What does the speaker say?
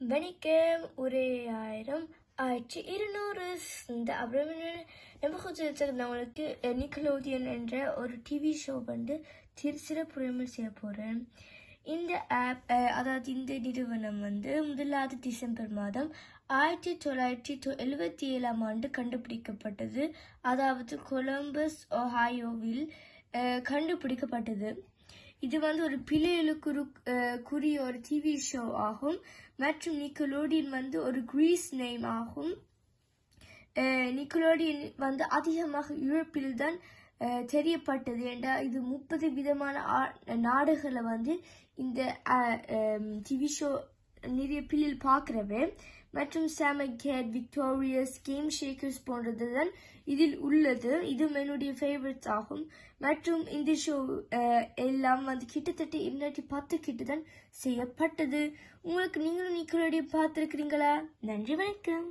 வணிகம் ஒரே 1000 1200 இந்த அப்புறம் நம்ம கொஞ்சம் நம்மளுக்கு நிக்கலோடியன் என்ற ஒரு டிவி ஷோ வந்து சிறப்புரிமை செய்ய போகிறேன். இந்த ஆப் அதாவது இந்த நிறுவனம் வந்து 1 டிசம்பர் மாதம் 1977 கண்டுபிடிக்கப்பட்டது. அதாவது கொலம்பஸ் ஒஹாயோவில் கண்டுபிடிக்கப்பட்டது. இது வந்து ஒரு பிள்ளைகளுக்குரிய ஒரு டிவி ஷோ ஆகும் மற்றும் நிக்கலோடியன் வந்து ஒரு கிரீஸ் நேம் ஆகும். நிக்கலோடியன் வந்து அதிகமாக யூரோப்பில் தான் தெரியப்பட்டது என்றால் இது 30 விதமான நாடுகளை வந்து இந்த டிவி ஷோ நிறைய பிள்ளைகள் பார்க்குறவே மற்றும் சாமகேட் விக்டோரியஸ் கேம் ஷேக்கர்ஸ் போன்றது தான் இதில் உள்ளது. இதுவும் என்னுடைய ஃபேவரட்ஸ் ஆகும் மற்றும் இந்த ஷோ எல்லாம் வந்து கிட்டத்தட்ட 210 கிட்ட தான் செய்யப்பட்டது. உங்களுக்கு நீங்களும் நிக்கலோடியன் பார்த்துருக்கிறீங்களா? நன்றி, வணக்கம்.